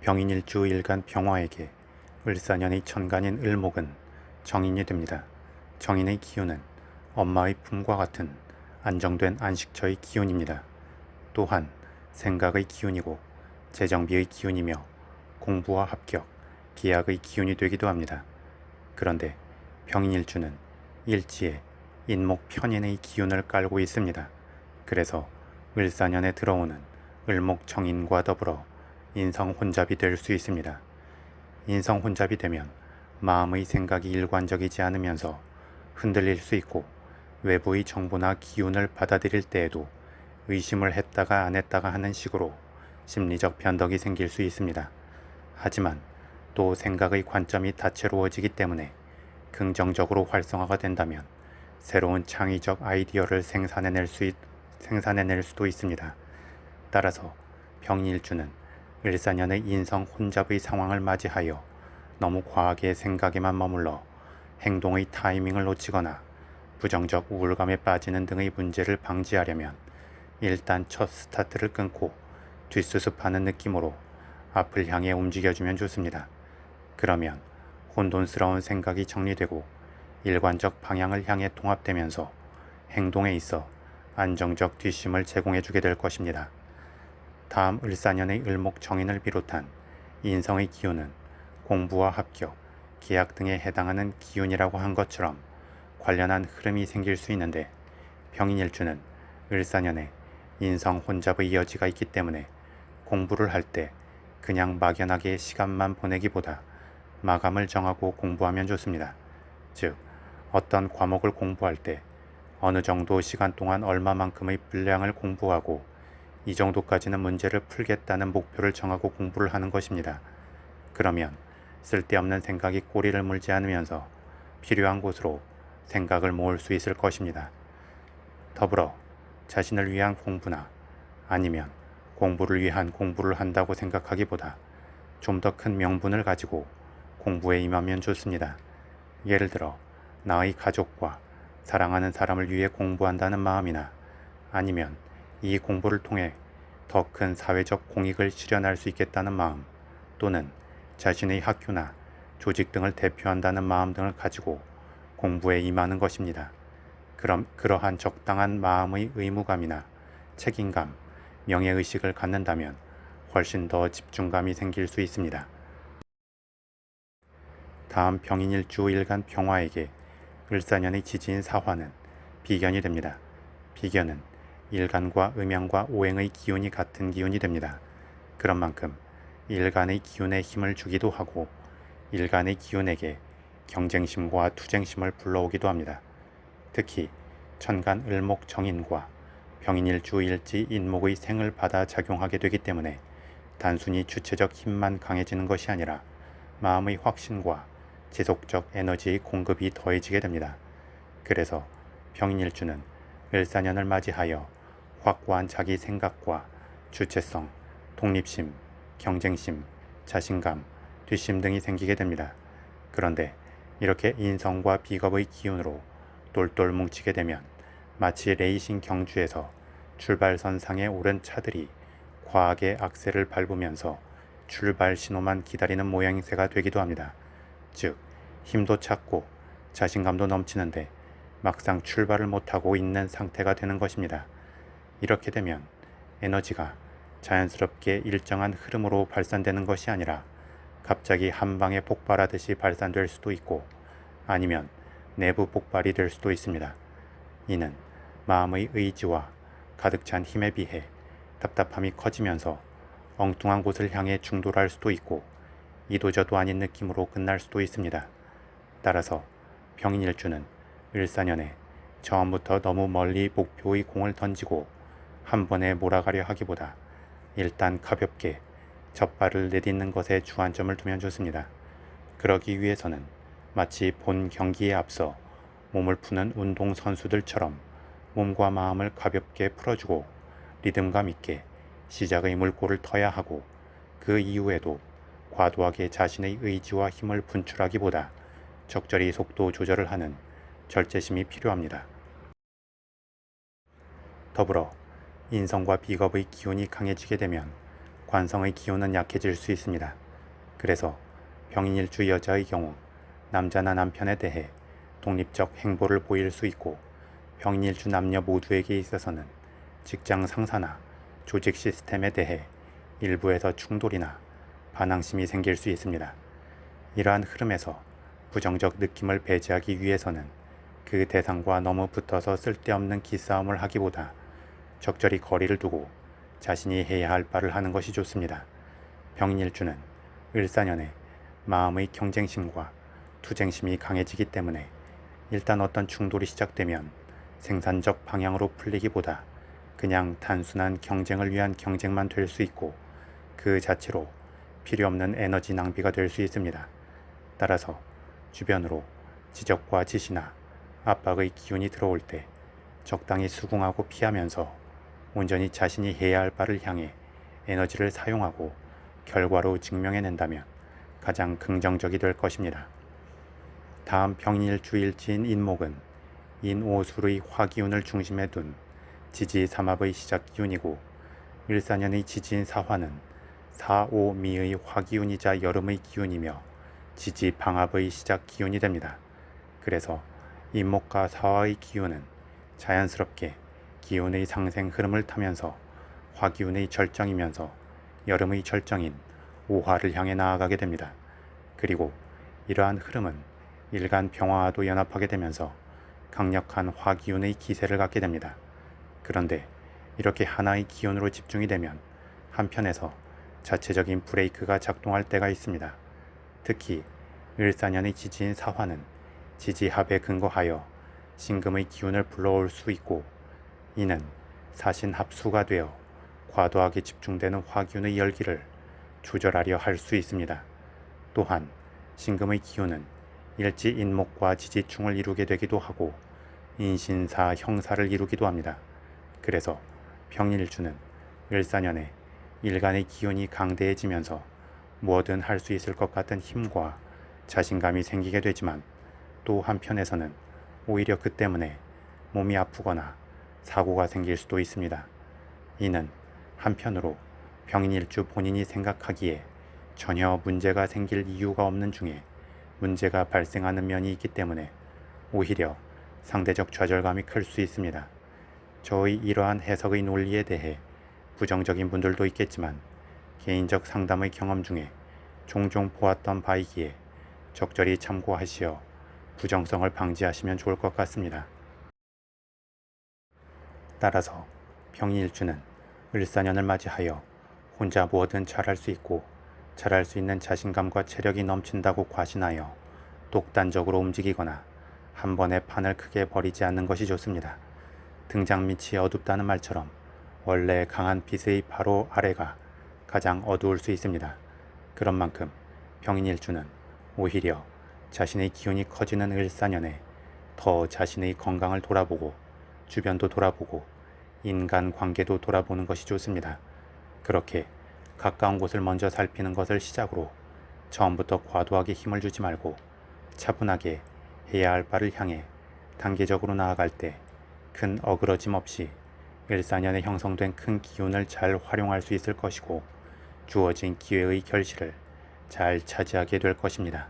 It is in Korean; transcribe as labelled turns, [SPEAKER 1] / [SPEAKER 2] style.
[SPEAKER 1] 병인일주 일간 병화에게 을사년의 천간인 을목은 정인이 됩니다. 정인의 기운은 엄마의 품과 같은 안정된 안식처의 기운입니다. 또한 생각의 기운이고 재정비의 기운이며 공부와 합격, 계약의 기운이 되기도 합니다. 그런데 병인일주는 일지에 인목 편인의 기운을 깔고 있습니다. 그래서 을사년에 들어오는 을목정인과 더불어 인성혼잡이 될 수 있습니다. 인성혼잡이 되면 마음의 생각이 일관적이지 않으면서 흔들릴 수 있고 외부의 정보나 기운을 받아들일 때에도 의심을 했다가 안 했다가 하는 식으로 심리적 변덕이 생길 수 있습니다. 하지만 또 생각의 관점이 다채로워지기 때문에 긍정적으로 활성화가 된다면 새로운 창의적 아이디어를 생산해낼 수도 있습니다. 따라서 병일주는 을사년의 인성 혼잡의 상황을 맞이하여 너무 과하게 생각에만 머물러 행동의 타이밍을 놓치거나 부정적 우울감에 빠지는 등의 문제를 방지하려면 일단 첫 스타트를 끊고 뒷수습하는 느낌으로 앞을 향해 움직여주면 좋습니다. 그러면 혼돈스러운 생각이 정리되고 일관적 방향을 향해 통합되면서 행동에 있어 안정적 뒷심을 제공해주게 될 것입니다. 다음 을사년의 을목정인을 비롯한 인성의 기운은 공부와 합격, 계약 등에 해당하는 기운이라고 한 것처럼 관련한 흐름이 생길 수 있는데 병인일주는 을사년에 인성 혼잡의 여지가 있기 때문에 공부를 할 때 그냥 막연하게 시간만 보내기보다 마감을 정하고 공부하면 좋습니다. 즉, 어떤 과목을 공부할 때 어느 정도 시간 동안 얼마만큼의 분량을 공부하고 이 정도까지는 문제를 풀겠다는 목표를 정하고 공부를 하는 것입니다. 그러면 쓸데없는 생각이 꼬리를 물지 않으면서 필요한 곳으로 생각을 모을 수 있을 것입니다. 더불어 자신을 위한 공부나 아니면 공부를 위한 공부를 한다고 생각하기보다 좀 더 큰 명분을 가지고 공부에 임하면 좋습니다. 예를 들어 나의 가족과 사랑하는 사람을 위해 공부한다는 마음이나 아니면 이 공부를 통해 더 큰 사회적 공익을 실현할 수 있겠다는 마음 또는 자신의 학교나 조직 등을 대표한다는 마음 등을 가지고 공부에 임하는 것입니다. 그럼 그러한 적당한 마음의 의무감이나 책임감, 명예의식을 갖는다면 훨씬 더 집중감이 생길 수 있습니다. 다음 병인일주 일간 병화에게 을사년의 지지인 사화는 비견이 됩니다. 비견은 일간과 음양과 오행의 기운이 같은 기운이 됩니다. 그런 만큼 일간의 기운에 힘을 주기도 하고 일간의 기운에게 경쟁심과 투쟁심을 불러오기도 합니다. 특히 천간 을목 정인과 병인일주 일지 인목의 생을 받아 작용하게 되기 때문에 단순히 주체적 힘만 강해지는 것이 아니라 마음의 확신과 지속적 에너지의 공급이 더해지게 됩니다. 그래서 병인일주는 을사년을 맞이하여 확고한 자기 생각과 주체성, 독립심, 경쟁심, 자신감, 뒷심 등이 생기게 됩니다. 그런데 이렇게 인성과 비겁의 기운으로 똘똘 뭉치게 되면 마치 레이싱 경주에서 출발선 상에 오른 차들이 과하게 악셀을 밟으면서 출발 신호만 기다리는 모양새가 되기도 합니다. 즉, 힘도 찾고 자신감도 넘치는데 막상 출발을 못하고 있는 상태가 되는 것입니다. 이렇게 되면 에너지가 자연스럽게 일정한 흐름으로 발산되는 것이 아니라 갑자기 한 방에 폭발하듯이 발산될 수도 있고 아니면 내부 폭발이 될 수도 있습니다. 이는 마음의 의지와 가득 찬 힘에 비해 답답함이 커지면서 엉뚱한 곳을 향해 충돌할 수도 있고 이도저도 아닌 느낌으로 끝날 수도 있습니다. 따라서 병인일주는 을사년에 처음부터 너무 멀리 목표의 공을 던지고 한 번에 몰아가려 하기보다 일단 가볍게 첫 발을 내딛는 것에 주안점을 두면 좋습니다. 그러기 위해서는 마치 본 경기에 앞서 몸을 푸는 운동선수들처럼 몸과 마음을 가볍게 풀어주고 리듬감 있게 시작의 물꼬를 터야 하고 그 이후에도 과도하게 자신의 의지와 힘을 분출하기보다 적절히 속도 조절을 하는 절제심이 필요합니다. 더불어 인성과 비겁의 기운이 강해지게 되면 관성의 기운은 약해질 수 있습니다. 그래서 병인일주 여자의 경우 남자나 남편에 대해 독립적 행보를 보일 수 있고, 병인일주 남녀 모두에게 있어서는 직장 상사나 조직 시스템에 대해 일부에서 충돌이나 반항심이 생길 수 있습니다. 이러한 흐름에서 부정적 느낌을 배제하기 위해서는 그 대상과 너무 붙어서 쓸데없는 기싸움을 하기보다 적절히 거리를 두고 자신이 해야 할 바를 하는 것이 좋습니다. 병인일주는 을사년에 마음의 경쟁심과 투쟁심이 강해지기 때문에 일단 어떤 충돌이 시작되면 생산적 방향으로 풀리기보다 그냥 단순한 경쟁을 위한 경쟁만 될 수 있고, 그 자체로 필요 없는 에너지 낭비가 될 수 있습니다. 따라서 주변으로 지적과 지시나 압박의 기운이 들어올 때 적당히 수긍하고 피하면서 온전히 자신이 해야 할 바를 향해 에너지를 사용하고 결과로 증명해낸다면 가장 긍정적이 될 것입니다. 다음 병인일주일지인 인목은 인오술의 화기운을 중심에 둔 지지삼합의 시작 기운이고, 을사년의 지지인 사화는 사오미의 화기운이자 여름의 기운이며 지지방합의 시작 기운이 됩니다. 그래서 인목과 사화의 기운은 자연스럽게 기운의 상생 흐름을 타면서 화기운의 절정이면서 여름의 절정인 오화를 향해 나아가게 됩니다. 그리고 이러한 흐름은 일간 병화와도 연합하게 되면서 강력한 화기운의 기세를 갖게 됩니다. 그런데 이렇게 하나의 기운으로 집중이 되면 한편에서 자체적인 브레이크가 작동할 때가 있습니다. 특히 을사년의 지지인 사화는 지지합에 근거하여 신금의 기운을 불러올 수 있고, 이는 사신합수가 되어 과도하게 집중되는 화기운의 열기를 조절하려 할 수 있습니다. 또한 신금의 기운은 일지 인목과 지지충을 이루게 되기도 하고 인신사 형사를 이루기도 합니다. 그래서 병일주는 을사년에 일간의 기운이 강대해지면서 뭐든 할 수 있을 것 같은 힘과 자신감이 생기게 되지만, 또 한편에서는 오히려 그 때문에 몸이 아프거나 사고가 생길 수도 있습니다. 이는 한편으로 병인일주 본인이 생각하기에 전혀 문제가 생길 이유가 없는 중에 문제가 발생하는 면이 있기 때문에 오히려 상대적 좌절감이 클 수 있습니다. 저의 이러한 해석의 논리에 대해 부정적인 분들도 있겠지만, 개인적 상담의 경험 중에 종종 보았던 바이기에 적절히 참고하시어 부정성을 방지하시면 좋을 것 같습니다. 따라서 병인일주는 을사년을 맞이하여 혼자 뭐든 잘할 수 있고 잘할 수 있는 자신감과 체력이 넘친다고 과신하여 독단적으로 움직이거나 한 번에 판을 크게 벌이지 않는 것이 좋습니다. 등장 밑이 어둡다는 말처럼 원래 강한 빛의 바로 아래가 가장 어두울 수 있습니다. 그런 만큼 병인일주는 오히려 자신의 기운이 커지는 을사년에 더 자신의 건강을 돌아보고 주변도 돌아보고 인간관계도 돌아보는 것이 좋습니다. 그렇게 가까운 곳을 먼저 살피는 것을 시작으로 처음부터 과도하게 힘을 주지 말고 차분하게 해야 할 바를 향해 단계적으로 나아갈 때 큰 어그러짐 없이 을사년에 형성된 큰 기운을 잘 활용할 수 있을 것이고, 주어진 기회의 결실을 잘 차지하게 될 것입니다.